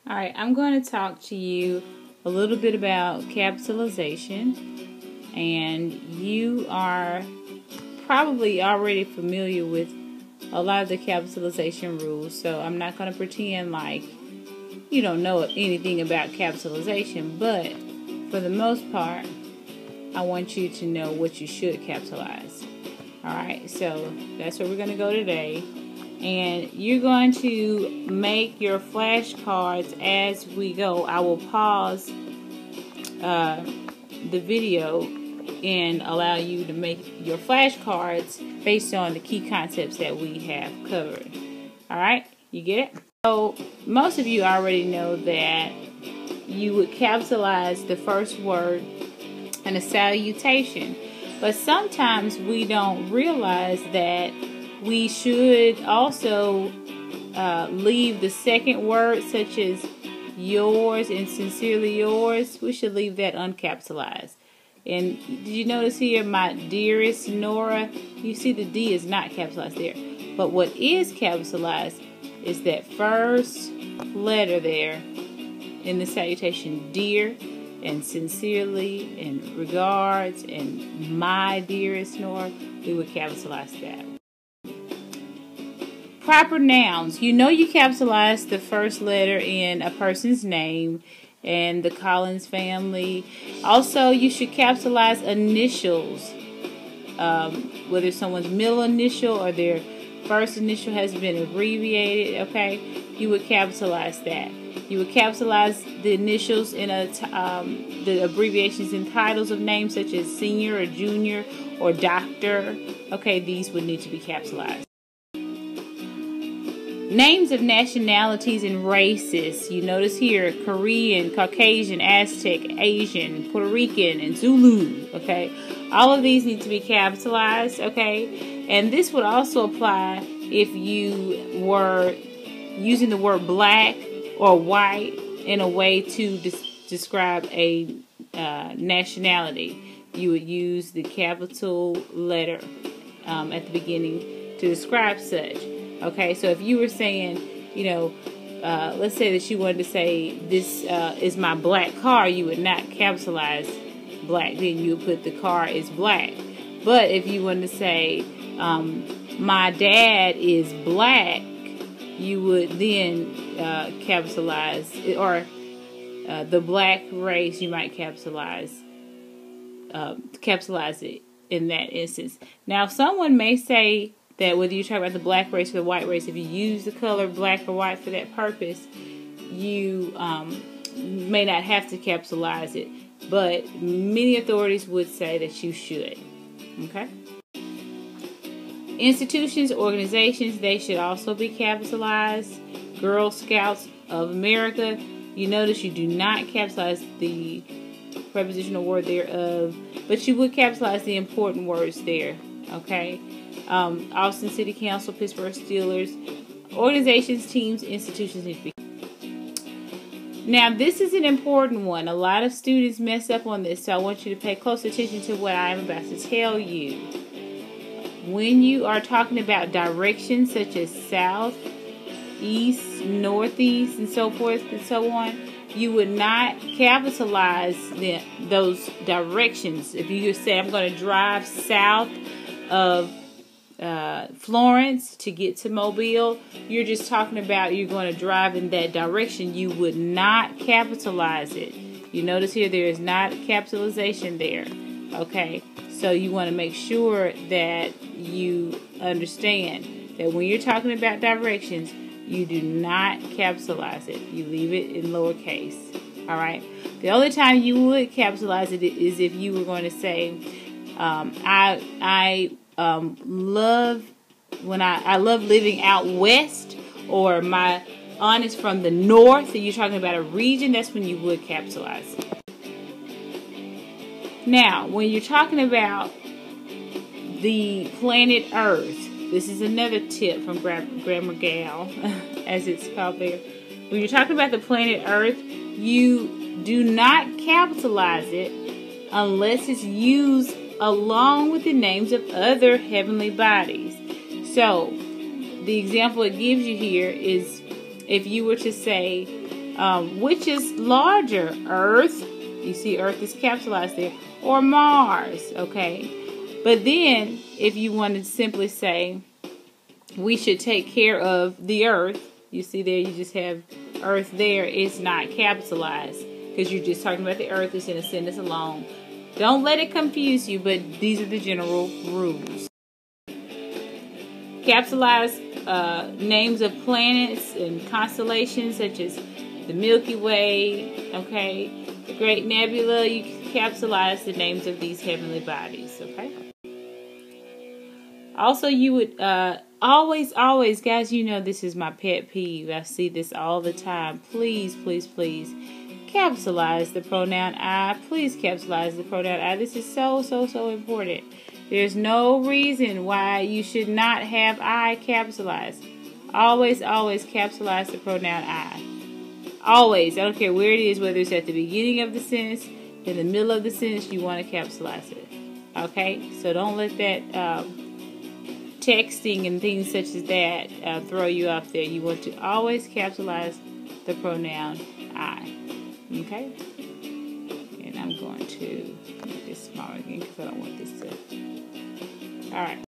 Alright, I'm going to talk to you a little bit about capitalization, and you are probably already familiar with a lot of the capitalization rules, so I'm not going to pretend like you don't know anything about capitalization, but for the most part, I want you to know what you should capitalize. Alright, so that's where we're going to go today. And you're going to make your flashcards as we go. I will pause the video and allow you to make your flashcards based on the key concepts that we have covered. Alright, you get it? So, most of you already know that you would capitalize the first word in a salutation. But sometimes we don't realize that we should also leave the second word, such as yours and sincerely yours. We should leave that uncapitalized. And did you notice here, my dearest Nora? You see the D is not capitalized there. But what is capitalized is that first letter there in the salutation, dear and sincerely and regards and my dearest Nora. We would capitalize that. Proper nouns. You know you capitalize the first letter in a person's name and the Collins family. Also, you should capitalize initials. Whether someone's middle initial or their first initial has been abbreviated, okay? You would capitalize that. You would capitalize the initials in the abbreviations in titles of names such as senior or junior or doctor. Okay, these would need to be capitalized. Names of nationalities and races. You notice here Korean, Caucasian, Aztec, Asian, Puerto Rican, and Zulu. Okay, all of these need to be capitalized. Okay, and this would also apply if you were using the word black or white in a way to describe a nationality. You would use the capital letter at the beginning to describe such. Okay, so if you were saying, let's say that you wanted to say, this is my black car, you would not capitalize black. Then you would put the car is black. But if you wanted to say, my dad is black, you would then capitalize, or the black race, you might capitalize it in that instance. Now, someone may say that whether you talk about the black race or the white race, if you use the color black or white for that purpose, you may not have to capitalize it. But many authorities would say that you should. Okay? Institutions, organizations, they should also be capitalized. Girl Scouts of America, you notice you do not capitalize the prepositional word thereof, but you would capitalize the important words there. Okay? Austin City Council, Pittsburgh Steelers, organizations, teams, institutions need to be. Now, this is an important one. A lot of students mess up on this, so I want you to pay close attention to what I am about to tell you. When you are talking about directions such as south, east, northeast, and so forth and so on, you would not capitalize those directions. If you say, I'm going to drive south of Florence to get to Mobile, you're just talking about you're going to drive in that direction. You would not capitalize it. You notice here there is not capitalization there. Okay, so you want to make sure that you understand that when you're talking about directions, you do not capitalize it. You leave it in lowercase. Alright, the only time you would capitalize it is if you were going to say, I love living out west, or my aunt is from the north, and you're talking about a region. That's when you would capitalize. Now, when you're talking about the planet Earth, this is another tip from Grammar Gal, as it's called there. When you're talking about the planet Earth, you do not capitalize it unless it's used along with the names of other heavenly bodies. So, the example it gives you here is if you were to say, Which is larger, Earth? You see Earth is capitalized there, or Mars, okay? But then, if you want to simply say, we should take care of the Earth, you see there, you just have Earth there, it's not capitalized, because you're just talking about the Earth, it's in a sentence alone. Don't let it confuse you, but these are the general rules. Capitalize names of planets and constellations, such as the Milky Way, okay? The Great Nebula, you can capitalize the names of these heavenly bodies, okay? Also, you would always, guys, you know this is my pet peeve. I see this all the time. Please, capitalize the pronoun I. Please capitalize the pronoun I. This is so important. There's no reason why you should not have I capitalized. Always capitalize the pronoun I. Always. I don't care where it is, whether it's at the beginning of the sentence, in the middle of the sentence, you want to capitalize it. Okay? So don't let that texting and things such as that throw you off there. You want to always capitalize the pronoun I. Okay? And I'm going to make this smaller again because I don't want this to... Alright.